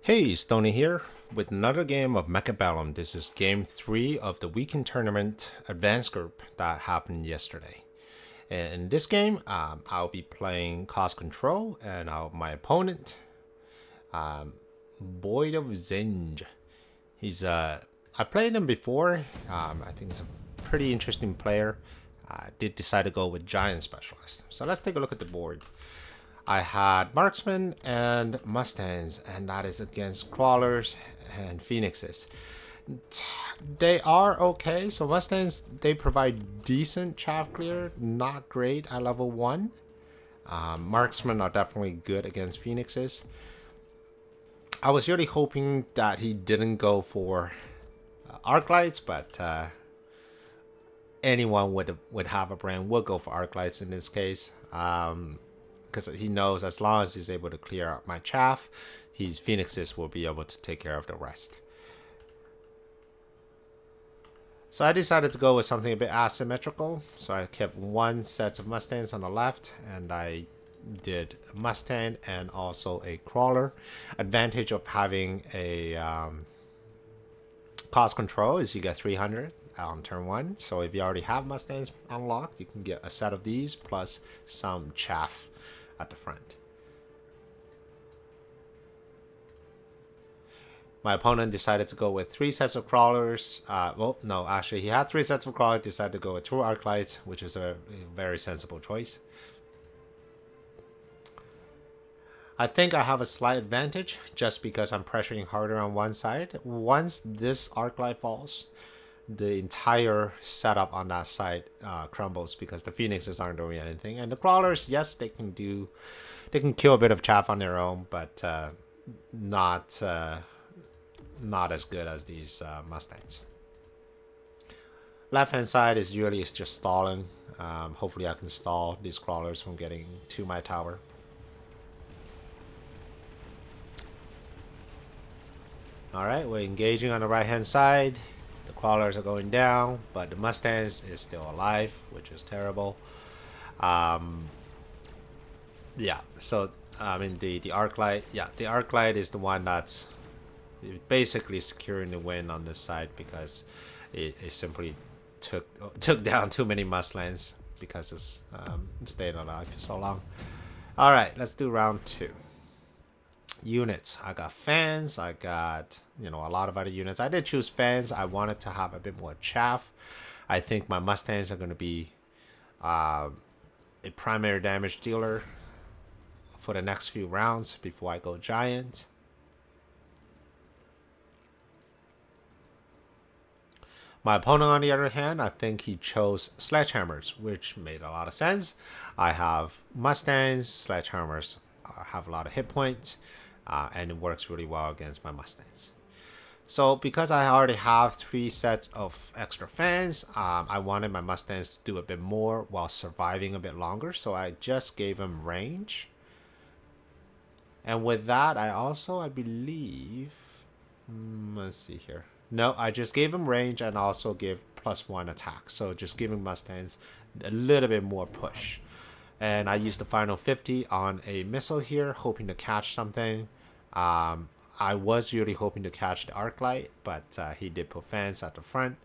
Hey, Stony here with another game of Mechabellum. This is game 3 of the weekend tournament advanced group that happened yesterday. In this game, I'll be playing cost control, and my opponent, Boyd of Zinj. I played him before. I think he's a pretty interesting player. I did decide to go with Giant Specialist. So let's take a look at the board. I had marksmen and mustangs, and that is against crawlers and phoenixes. They are okay. So mustangs, they provide decent chaff clear, not great at level 1. Marksmen are definitely good against phoenixes. I was really hoping that he didn't go for arc lights, but anyone would have a brain would go for arc lights in this case. Because he knows as long as he's able to clear out my chaff, his phoenixes will be able to take care of the rest. So I decided to go with something a bit asymmetrical. So I kept one set of mustangs on the left, and I did a mustang and also a crawler. Advantage of having a cost control is you get 300 on turn 1. So if you already have mustangs unlocked, you can get a set of these plus some chaff at the front. My opponent decided to go with 3 sets of crawlers. Well, no, actually, he had 3 sets of crawlers, decided to go with 2 arc lights, which is a very sensible choice. I think I have a slight advantage just because I'm pressuring harder on one side. Once this arc light falls, the entire setup on that side crumbles because the phoenixes aren't doing anything, and the crawlers, yes, they can kill a bit of chaff on their own, but not as good as these mustangs. Left hand side is really just stalling. Hopefully I can stall these crawlers from getting to my tower. Alright, we're engaging on the right hand side. Crawlers are going down, but the mustangs is still alive, which is terrible. Yeah, so I mean the arc light, yeah, the arc light is the one that's basically securing the win on this side because it simply took down too many mustangs because it's stayed alive for so long. All right, let's do round 2. Units. I got fans. I got, a lot of other units. I did choose fans. I wanted to have a bit more chaff. I think my mustangs are going to be a primary damage dealer for the next few rounds before I go giant. My opponent, on the other hand, I think he chose sledgehammers, which made a lot of sense. I have mustangs. Sledgehammers have a lot of hit points. And it works really well against my mustangs. So because I already have 3 sets of extra fans, I wanted my mustangs to do a bit more while surviving a bit longer. So I just gave them range. And with that, I believe, let's see here. No, I just gave them range and also give +1 attack. So just giving mustangs a little bit more push. And I used the final 50 on a missile here, hoping to catch something. I was really hoping to catch the arc light, but he did put fans at the front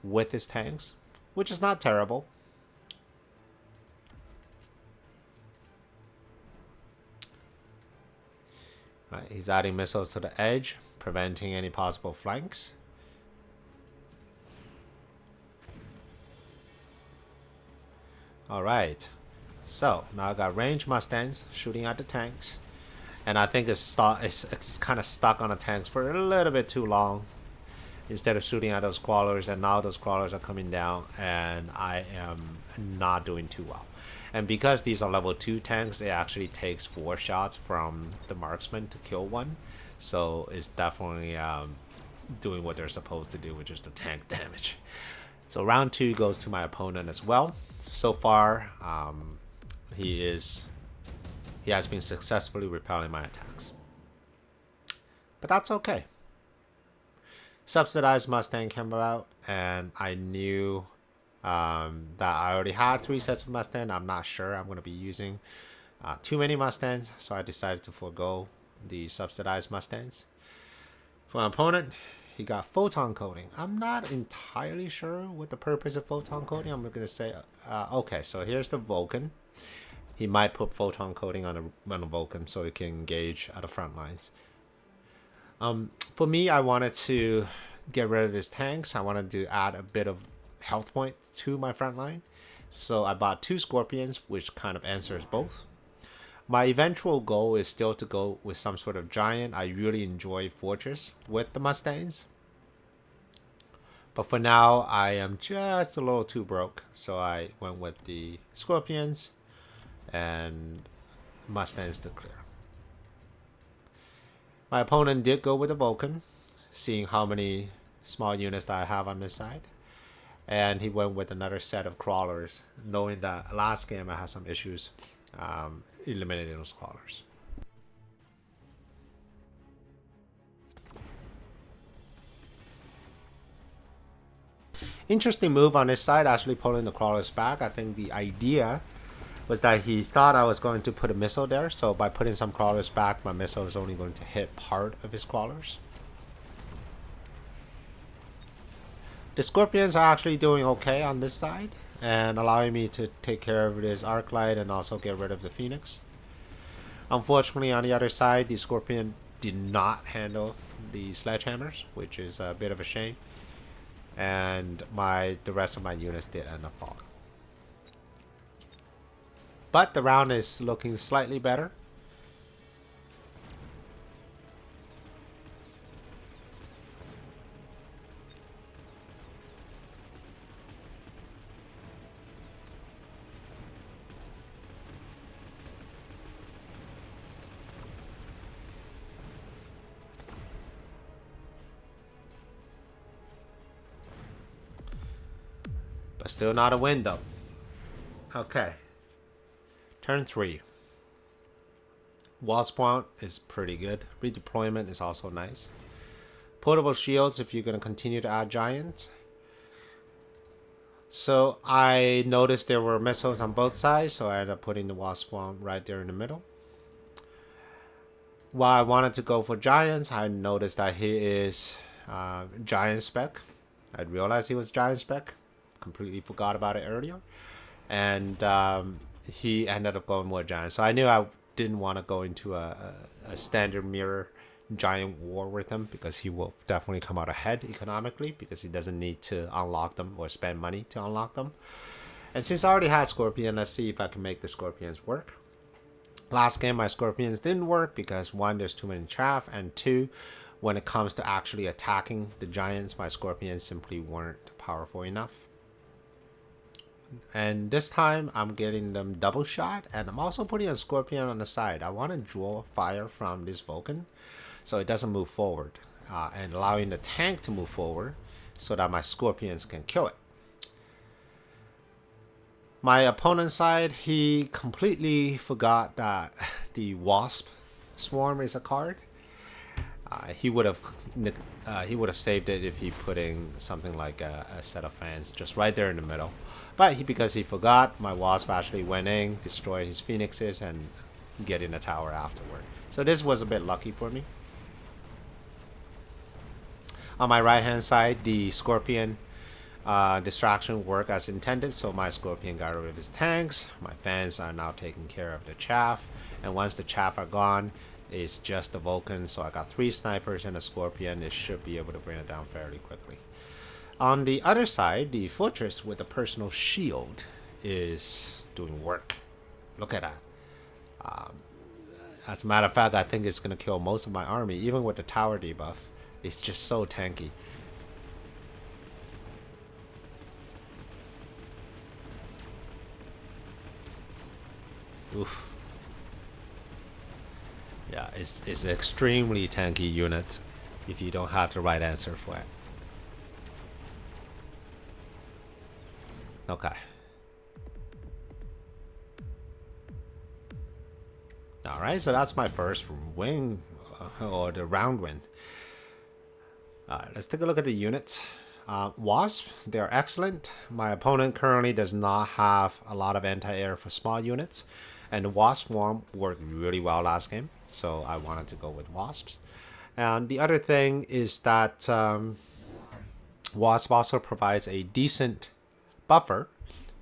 with his tanks, which is not terrible. Right, he's adding missiles to the edge, preventing any possible flanks. All right. So now I got range mustangs shooting at the tanks, and I think it's kind of stuck on the tanks for a little bit too long instead of shooting at those crawlers, and now those crawlers are coming down and I am not doing too well. And because these are level 2 tanks, it actually takes 4 shots from the marksman to kill one, so it's definitely doing what they're supposed to do, which is the tank damage. So round 2 goes to my opponent as well. So far, he has been successfully repelling my attacks, but that's okay. Subsidized Mustang came about, and I knew that I already had 3 sets of Mustang. I'm not sure I'm going to be using too many Mustangs, so I decided to forego the subsidized Mustangs. For my opponent, he got photon coating. I'm not entirely sure what the purpose of photon coating. I'm gonna say, okay, so here's the Vulcan. He might put photon coating on a Vulcan so he can engage at the front lines. For me, I wanted to get rid of his tanks. I wanted to add a bit of health points to my front line. So I bought 2 Scorpions, which kind of answers both. My eventual goal is still to go with some sort of giant. I really enjoy Fortress with the Mustangs. But for now, I am just a little too broke. So I went with the Scorpions and Mustangs to clear. My opponent did go with the Vulcan, seeing how many small units that I have on this side. And he went with another set of crawlers, knowing that last game I had some issues eliminating those crawlers. Interesting move on this side, actually pulling the crawlers back. I think the idea was that he thought I was going to put a missile there, so by putting some crawlers back, my missile is only going to hit part of his crawlers. The Scorpions are actually doing okay on this side and allowing me to take care of this Arc Light and also get rid of the Phoenix. Unfortunately, on the other side, the Scorpion did not handle the sledgehammers, which is a bit of a shame. And the rest of my units did end up falling. But the round is looking slightly better. But still not a win though. Okay. Turn 3. Wall spawn is pretty good. Redeployment is also nice. Portable shields if you're going to continue to add giants. So I noticed there were missiles on both sides, so I ended up putting the wall spawn right there in the middle. While I wanted to go for giants, I noticed that he is giant spec. I realized he was giant spec. Completely forgot about it earlier. And he ended up going more giant. So I knew I didn't want to go into a standard mirror giant war with him, because he will definitely come out ahead economically, because he doesn't need to unlock them or spend money to unlock them. And since I already had Scorpion, let's see if I can make the Scorpions work. Last game my Scorpions didn't work because 1, there's too many chaff, and 2, when it comes to actually attacking the giants, my Scorpions simply weren't powerful enough. And this time I'm getting them double shot, and I'm also putting a Scorpion on the side. I want to draw fire from this Vulcan so it doesn't move forward, and allowing the tank to move forward so that my Scorpions can kill it. My opponent's side, he completely forgot that the Wasp Swarm is a card. He would have saved it if he put in something like a set of fans just right there in the middle. But because he forgot, my Wasp actually went in, destroyed his Phoenixes, and get in the tower afterward. So this was a bit lucky for me. On my right hand side, the Scorpion distraction worked as intended, so my Scorpion got rid of his tanks. My fans are now taking care of the chaff, and once the chaff are gone, it's just the Vulcan. So I got 3 snipers and a Scorpion. It should be able to bring it down fairly quickly. On the other side, the Fortress with the personal shield is doing work. Look at that. As a matter of fact, I think it's going to kill most of my army, even with the tower debuff. It's just so tanky. Oof. Yeah, it's an extremely tanky unit if you don't have the right answer for it. Okay. Alright, so that's my first win, or the round win. Alright, let's take a look at the units. Wasp, they're excellent. My opponent currently does not have a lot of anti-air for small units. And the wasp swarm worked really well last game, so I wanted to go with wasps. And the other thing is that wasp also provides a decent buffer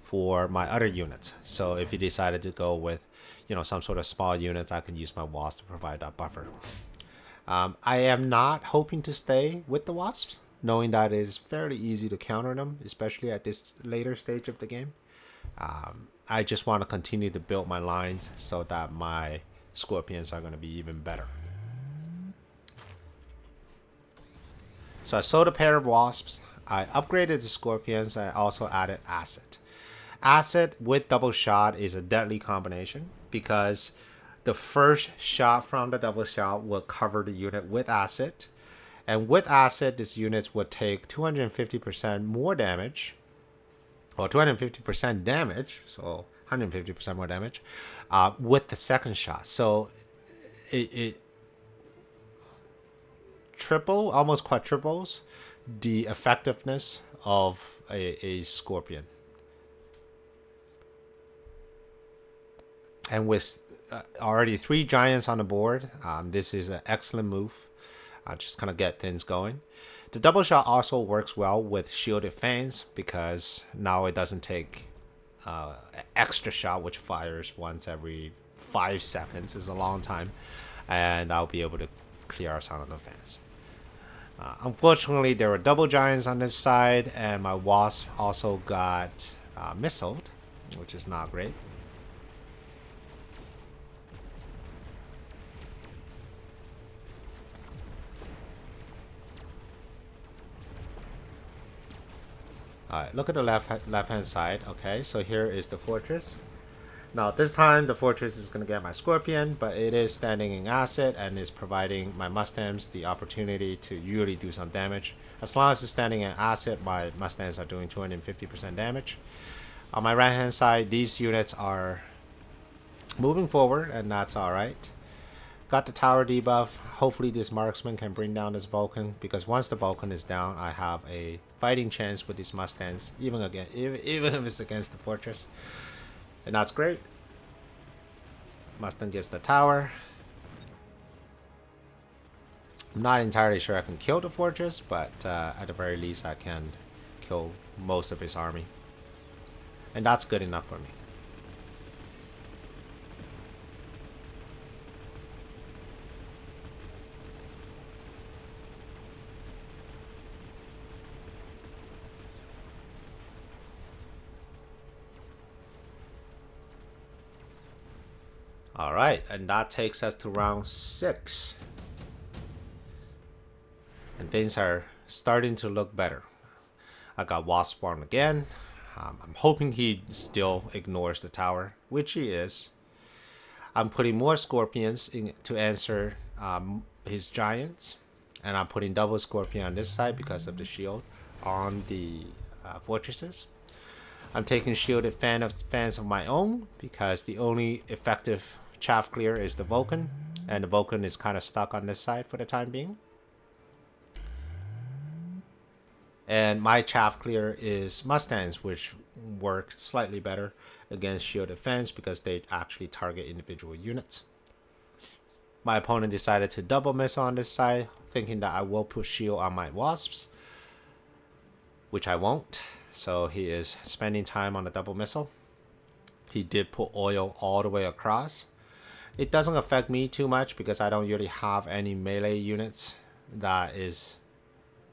for my other units. So if you decided to go with, some sort of small units, I can use my wasp to provide that buffer. I am not hoping to stay with the wasps, knowing that it is fairly easy to counter them, especially at this later stage of the game. I just want to continue to build my lines so that my scorpions are going to be even better. So I sold a pair of wasps. I upgraded the scorpions. I also added acid. Acid with double shot is a deadly combination because the first shot from the double shot will cover the unit with acid. And with acid, this unit would take 250% more damage, or 250% damage, so 150% more damage, with the second shot. So it almost quadruples the effectiveness of a scorpion. And with already 3 giants on the board, this is an excellent move. Just kind of get things going. The double shot also works well with shielded fans because now it doesn't take extra shot, which fires once every 5 seconds. Is a long time, and I'll be able to clear some of the fans. Unfortunately, there were double giants on this side, and my wasp also got missiled, which is not great. Alright, look at the left hand side. Okay, so here is the fortress. Now this time the fortress is going to get my scorpion, but it is standing in acid and is providing my mustangs the opportunity to really do some damage. As long as it's standing in acid, my mustangs are doing 250% damage. On my right hand side, these units are moving forward, and that's alright. Got the tower debuff. Hopefully this marksman can bring down this Vulcan, because once the Vulcan is down, I have a fighting chance with these mustangs, even if it's against the fortress. And that's great. Mustang gets the tower. I'm not entirely sure I can kill the fortress, but at the very least I can kill most of his army. And that's good enough for me. Alright, and that takes us to round 6. And things are starting to look better. I got Wasp Swarm again. I'm hoping he still ignores the tower, which he is. I'm putting more Scorpions in to answer his Giants. And I'm putting double Scorpion on this side because of the shield on the fortresses. I'm taking shielded fans of my own because the only effective chaff clear is the Vulcan, and the Vulcan is kind of stuck on this side for the time being. And my chaff clear is Mustangs, which work slightly better against shielded fans because they actually target individual units. My opponent decided to double missile on this side, thinking that I will put shield on my wasps, which I won't. So he is spending time on the double missile. He did put oil all the way across. It doesn't affect me too much because I don't really have any melee units that is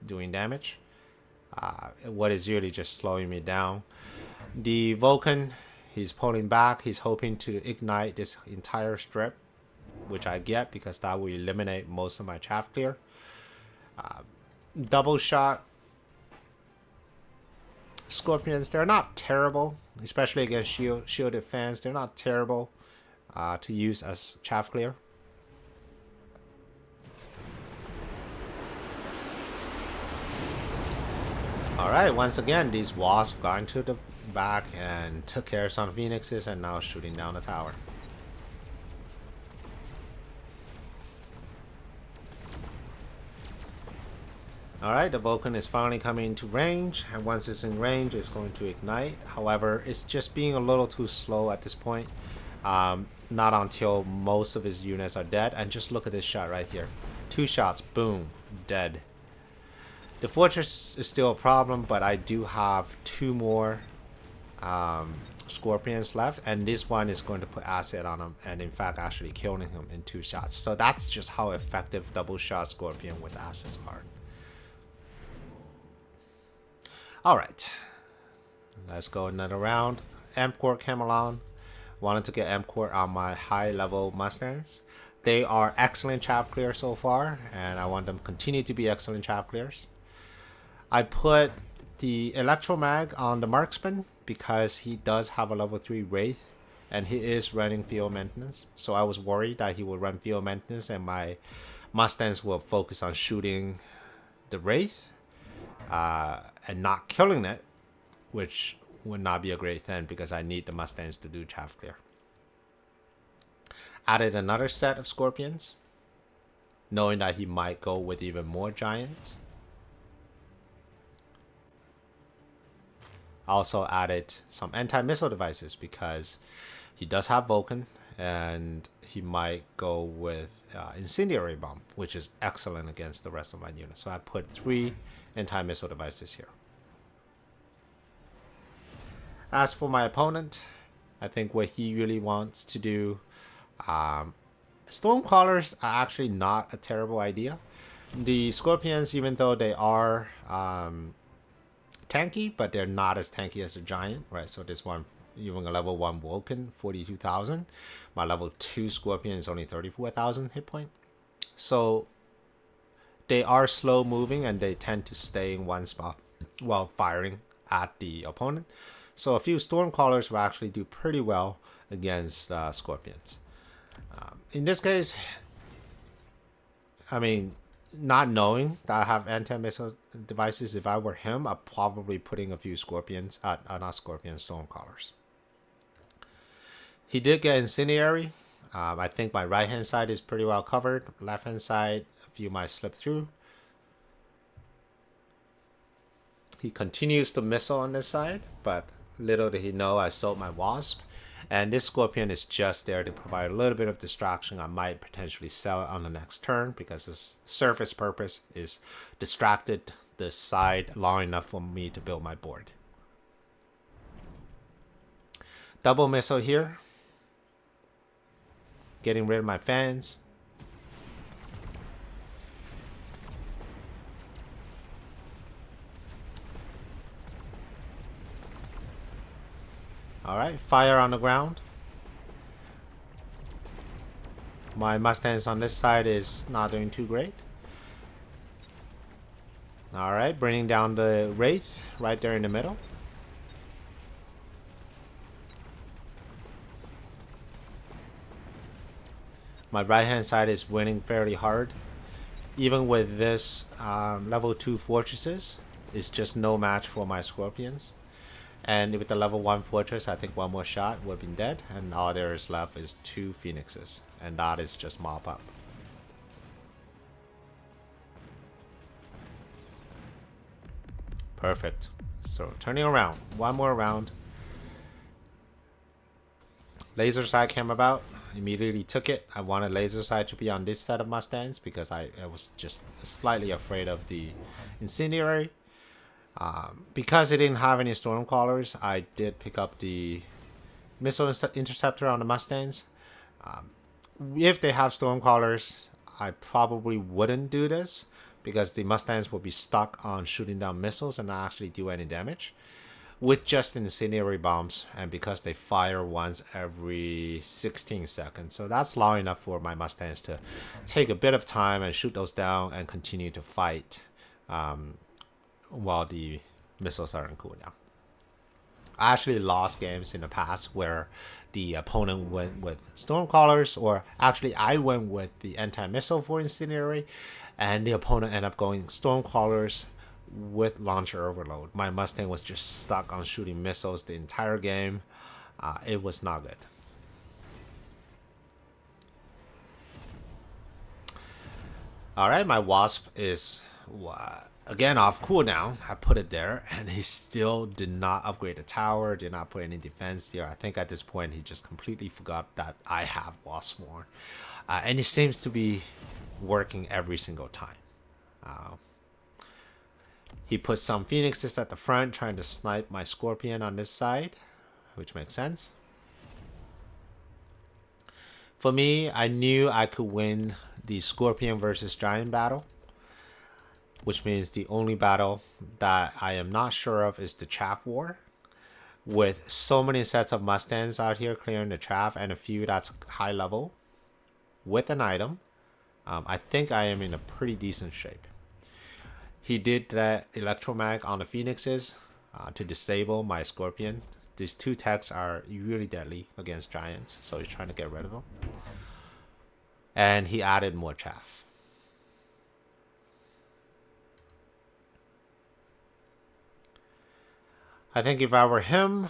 doing damage. What is really just slowing me down. The Vulcan, he's pulling back. He's hoping to ignite this entire strip, which I get because that will eliminate most of my chaff clear. Double shot Scorpions, they're not terrible, especially against shielded fans. They're not terrible to use as chaff clear. Alright, once again, these wasps got into the back and took care of some phoenixes and now shooting down the tower. Alright, the Vulcan is finally coming into range, and once it's in range, it's going to ignite. However, it's just being a little too slow at this point. Not until most of his units are dead. And just look at this shot right here. 2 shots, boom, dead. The fortress is still a problem, but I do have 2 more scorpions left, and this one is going to put acid on him, and in fact actually killing him in 2 shots. So that's just how effective double shot scorpion with acids are. All right, let's go another round. M-Core Camelon. Wanted to get M-Core on my high level Mustangs. They are excellent chaff clear so far, and I want them to continue to be excellent chaff clears. I put the Electromag on the Marksman because he does have a level 3 Wraith, and he is running field maintenance. So I was worried that he would run field maintenance and my Mustangs will focus on shooting the Wraith and not killing it, which would not be a great thing because I need the Mustangs to do chaff clear. Added another set of Scorpions, knowing that he might go with even more Giants. Also added some anti-missile devices because he does have Vulcan, and he might go with Incendiary Bomb, which is excellent against the rest of my units. So I put 3 anti-missile devices here. As for my opponent, I think what he really wants to do, Stormcrawlers are actually not a terrible idea. The Scorpions, even though they are tanky, but they're not as tanky as the Giant, right? So this one, even a level 1 Vulcan, 42,000. My level 2 Scorpion is only 34,000 hit point. So they are slow moving and they tend to stay in one spot while firing at the opponent. So a few Stormcrawlers will actually do pretty well against Scorpions. In this case, I mean, not knowing that I have anti-missile devices, if I were him, I'm probably putting a few Scorpions, not Scorpions, Stormcrawlers. He did get Incendiary. I think my right-hand side is pretty well covered. Left-hand side, a few might slip through. He continues to missile on this side, but little did he know I sold my Wasp. And this Scorpion is just there to provide a little bit of distraction. I might potentially sell it on the next turn because its surface purpose is distracted the side long enough for me to build my board. Double missile here. Getting rid of my fans. Alright, fire on the ground. My Mustangs on this side is not doing too great. Alright, bringing down the Wraith right there in the middle. My right hand side is winning fairly hard. Even with this level 2 fortresses, it's just no match for my Scorpions. And with the level 1 fortress, I think one more shot would have been dead. And all there is left is 2 Phoenixes. And that is just mop up. Perfect. So turning around. One more round. Laser sight came about. Immediately took it. I wanted laser sight to be on this set of Mustangs because I was just slightly afraid of the Incendiary. Because it didn't have any Stormcrawlers, I did pick up the Missile Interceptor on the Mustangs. If they have Stormcrawlers, I probably wouldn't do this because the Mustangs will be stuck on shooting down missiles and not actually do any damage. With just Incendiary Bombs, and because they fire once every 16 seconds. So that's long enough for my Mustangs to take a bit of time and shoot those down and continue to fight while the missiles are in cooldown. I actually lost games in the past where the opponent went with Stormcrawlers, or actually I went with the anti-missile for Incendiary, and the opponent ended up going Stormcrawlers with launcher overload. My Mustang was just stuck on shooting missiles the entire game. It was not good. Alright, my Wasp is again off cooldown. I put it there, and he still did not upgrade the tower. Did not put any defense there. I think at this point he just completely forgot that I have Wasp Swarm, and it seems to be working every single time. He put some phoenixes at the front, trying to snipe my scorpion on this side, which makes sense. For me, I knew I could win the scorpion versus giant battle, which means the only battle that I am not sure of is the chaff war. With so many sets of mustangs out here clearing the chaff and a few that's high level with an item, I think I am in a pretty decent shape. He did that electromag on the phoenixes to disable my scorpion. These two techs are really deadly against giants, so he's trying to get rid of them. And he added more chaff. I think if I were him,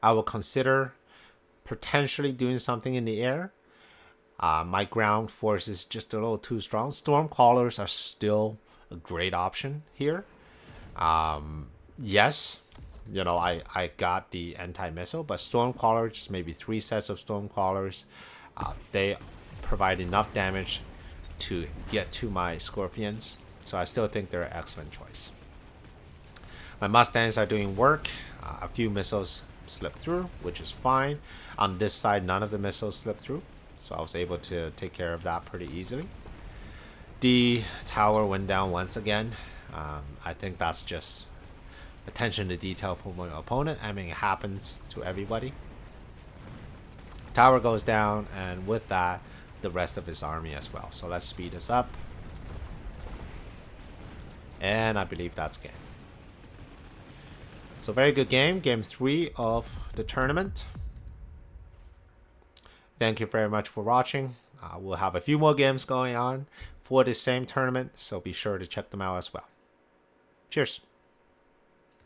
I would consider potentially doing something in the air. My ground force is just a little too strong. Stormcrawlers are still a great option here. Yes, you know, I got the anti-missile, but Stormcrawler, just maybe 3 sets of Stormcrawlers, they provide enough damage to get to my Scorpions. So I still think they're an excellent choice. My Mustangs are doing work. A few missiles slipped through, which is fine. On this side, none of the missiles slipped through, so I was able to take care of that pretty easily. The tower went down once again. I think that's just attention to detail for my opponent. I mean, it happens to everybody. Tower goes down, and with that, the rest of his army as well. So let's speed this up. And I believe that's game. So very good game. Game 3 of the tournament. Thank you very much for watching. We'll have a few more games going on for this same tournament, so be sure to check them out as well. Cheers.